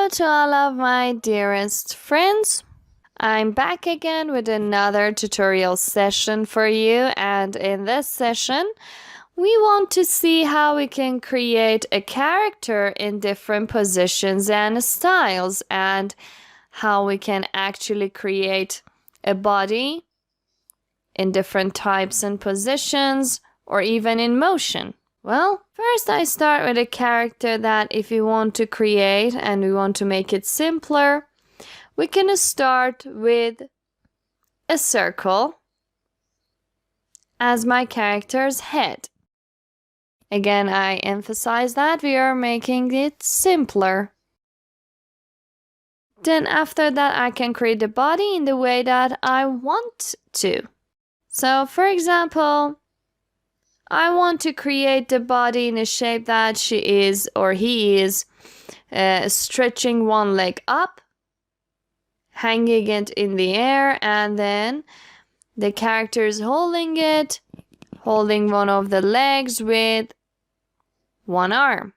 Hello to all of my dearest friends. I'm back again with another tutorial session for you, and in this session we want to see how we can create a character in different positions and styles, and how we can actually create a body in different types and positions, or even in motion. Well, first I start with a character that if we want to create and we want to make it simpler, we can start with a circle as my character's head. Again, I emphasize that we are making it simpler. Then after that, I can create the body in the way that I want to. So for example, I want to create the body in a shape that she is or he is stretching one leg up, hanging it in the air, and then the character is holding it, holding one of the legs with one arm.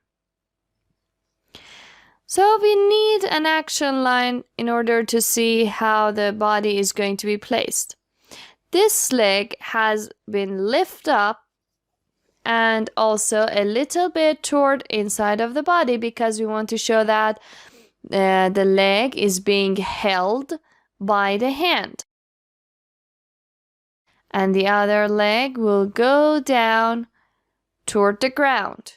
So we need an action line in order to see how the body is going to be placed. This leg has been lifted up and also a little bit toward inside of the body because we want to show that the leg is being held by the hand. And the other leg will go down toward the ground.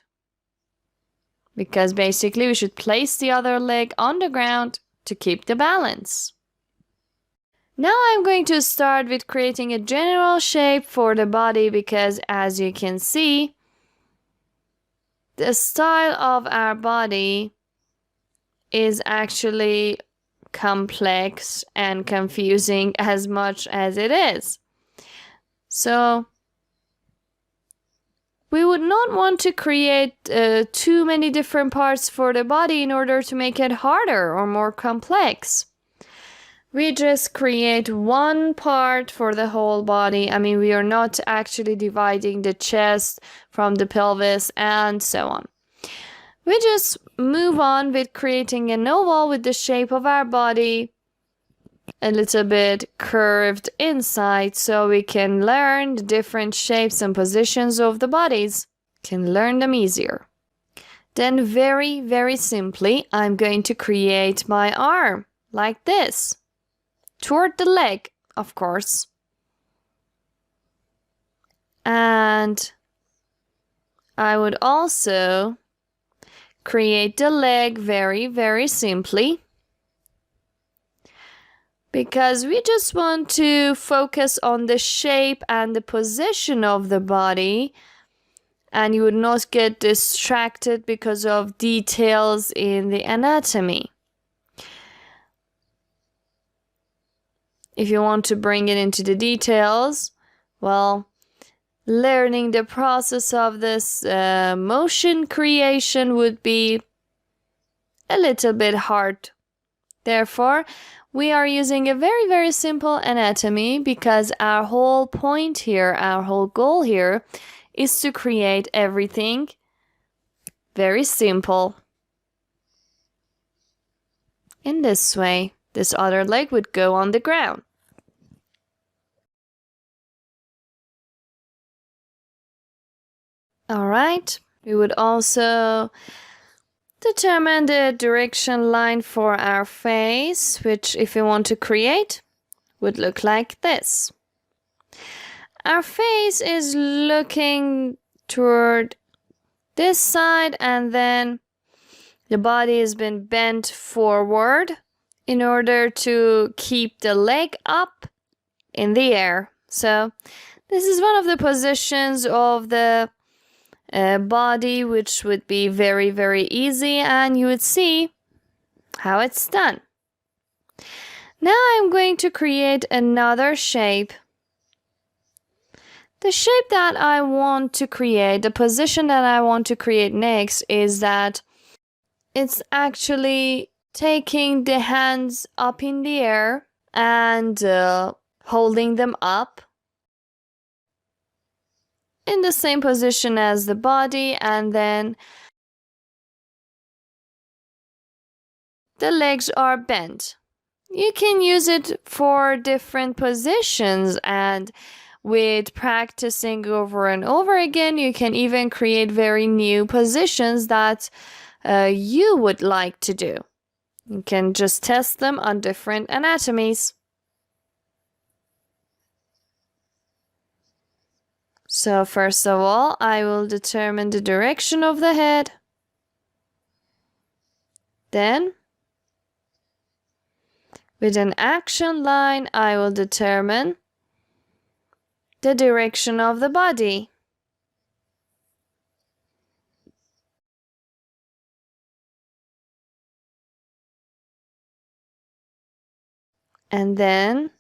Because basically we should place the other leg on the ground to keep the balance. Now I'm going to start with creating a general shape for the body because as you can see, the style of our body is actually complex and confusing as much as it is. So we would not want to create too many different parts for the body in order to make it harder or more complex. We just create one part for the whole body. I mean, we are not actually dividing the chest from the pelvis and so on. We just move on with creating an oval with the shape of our body a little bit curved inside so we can learn the different shapes and positions of the bodies. Can learn them easier. Then very, very simply, I'm going to create my arm like this. Toward the leg, of course. And I would also create the leg very, very simply because we just want to focus on the shape and the position of the body, and you would not get distracted because of details in the anatomy. If you want to bring it into the details, well, learning the process of this motion creation would be a little bit hard. Therefore, we are using a very, very simple anatomy because our whole point here, our whole goal here is to create everything very simple. In this way, this other leg would go on the ground. Alright, we would also determine the direction line for our face, which if we want to create, would look like this. Our face is looking toward this side, and then the body has been bent forward in order to keep the leg up in the air. So this is one of the positions of the body which would be very, very easy, and you would see how it's done. Now I'm going to create another shape. The shape that I want to create, the position that I want to create next is that it's actually taking the hands up in the air and holding them up in the same position as the body, and then the legs are bent. You can use it for different positions, and with practicing over and over again, you can even create very new positions that you would like to do. You can just test them on different anatomies. So first of all, I will determine the direction of the head. Then, with an action line, I will determine the direction of the body. And then,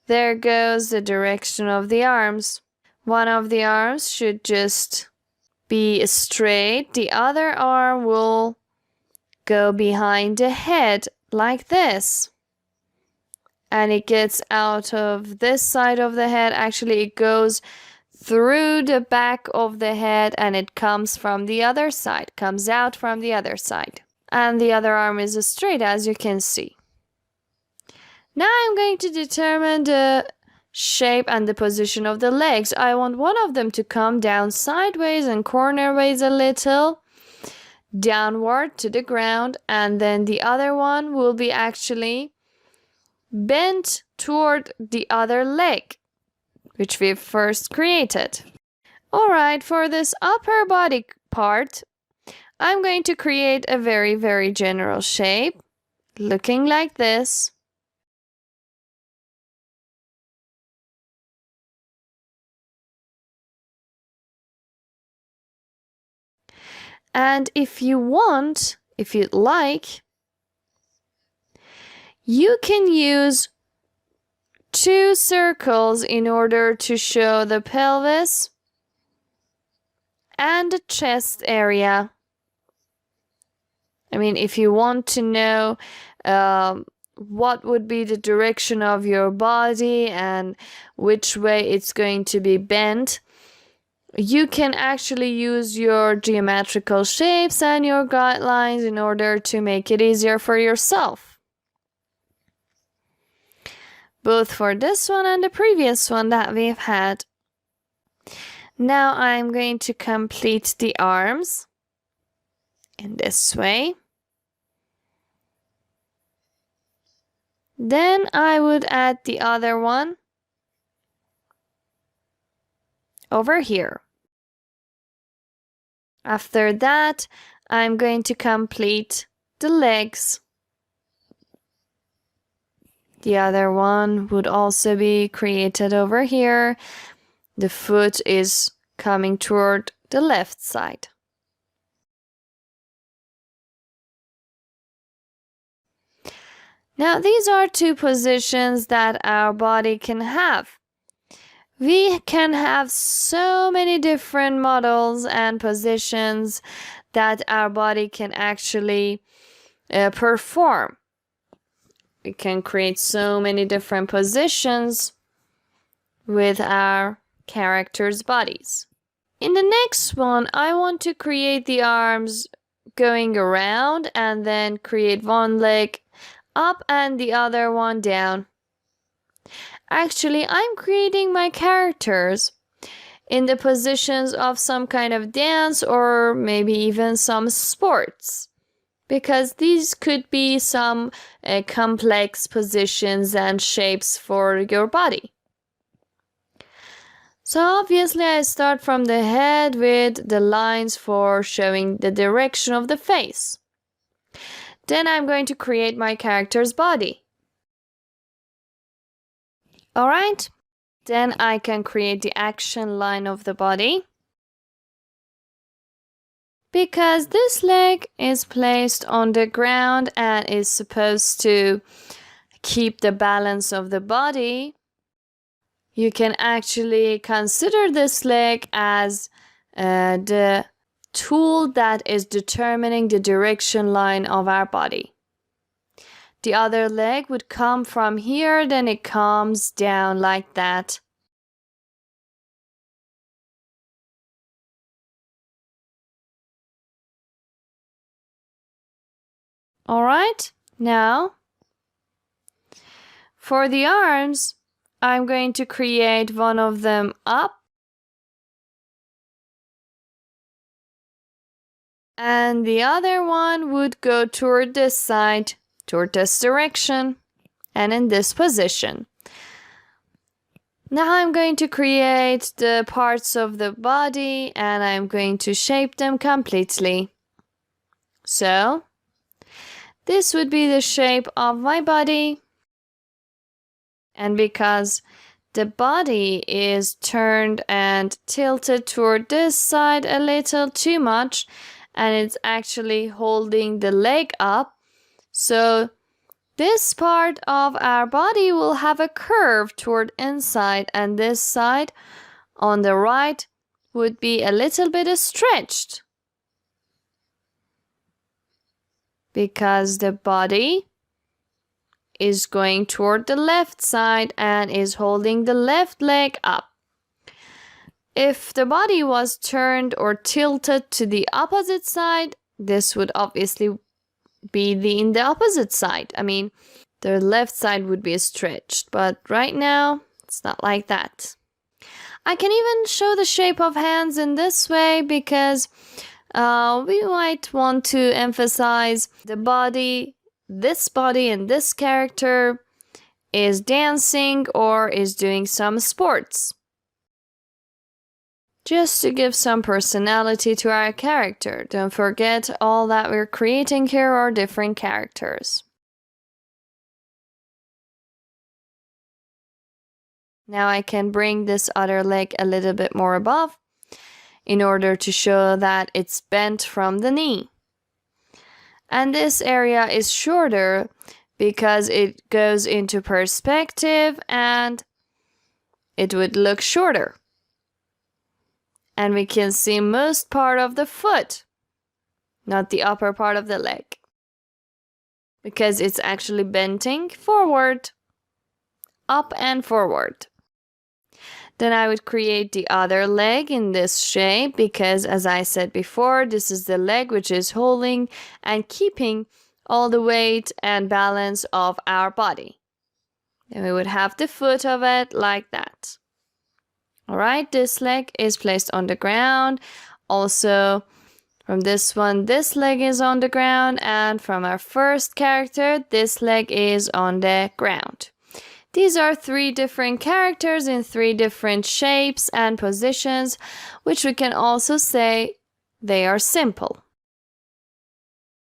there goes the direction of the arms. One of the arms should just be straight. The other arm will go behind the head like this. And it gets out of this side of the head. Actually, it goes through the back of the head and it comes from the other side, comes out from the other side. And the other arm is straight, as you can see. Now I'm going to determine the shape and the position of the legs. I want one of them to come down sideways and cornerways a little, downward to the ground, and then the other one will be actually bent toward the other leg, which we've first created. Alright, for this upper body part, I'm going to create a very, very general shape, looking like this. And if you want, if you'd like, you can use 2 circles in order to show the pelvis and the chest area. I mean, if you want to know what would be the direction of your body and which way it's going to be bent, you can actually use your geometrical shapes and your guidelines in order to make it easier for yourself. Both for this one and the previous one that we've had. Now I'm going to complete the arms in this way. Then I would add the other one over here. After that, I'm going to complete the legs. The other one would also be created over here. The foot is coming toward the left side. Now, these are 2 positions that our body can have. We can have so many different models and positions that our body can actually perform. We can create so many different positions with our characters' bodies. In the next one, I want to create the arms going around and then create one leg up and the other one down. Actually, I'm creating my characters in the positions of some kind of dance or maybe even some sports, because these could be some complex positions and shapes for your body. So obviously I start from the head with the lines for showing the direction of the face. Then I'm going to create my character's body. Alright, then I can create the action line of the body. Because this leg is placed on the ground and is supposed to keep the balance of the body, you can actually consider this leg as the tool that is determining the direction line of our body. The other leg would come from here, then it comes down like that. Alright, Now, for the arms, I'm going to create one of them up and the other one would go toward this side, toward this direction, and in this position. Now I'm going to create the parts of the body and I'm going to shape them completely. So, this would be the shape of my body. And because the body is turned and tilted toward this side a little too much, and it's actually holding the leg up, so this part of our body will have a curve toward inside, and this side on the right would be a little bit stretched because the body is going toward the left side and is holding the left leg up. If the body was turned or tilted to the opposite side, this would obviously be in the opposite side. I mean, the left side would be stretched, but right now it's not like that. I can even show the shape of hands in this way because we might want to emphasize the body, this body and this character is dancing or is doing some sports. Just to give some personality to our character. Don't forget, all that we're creating here are different characters. Now I can bring this other leg a little bit more above in order to show that it's bent from the knee. And this area is shorter because it goes into perspective and it would look shorter. And we can see most part of the foot, not the upper part of the leg, because it's actually bending forward, up and forward. Then I would create the other leg in this shape because, as I said before, this is the leg which is holding and keeping all the weight and balance of our body. Then we would have the foot of it like that. Alright, this leg is placed on the ground. Also, from this one, this leg is on the ground. And from our first character, this leg is on the ground. These are 3 different characters in 3 different shapes and positions, which we can also say they are simple.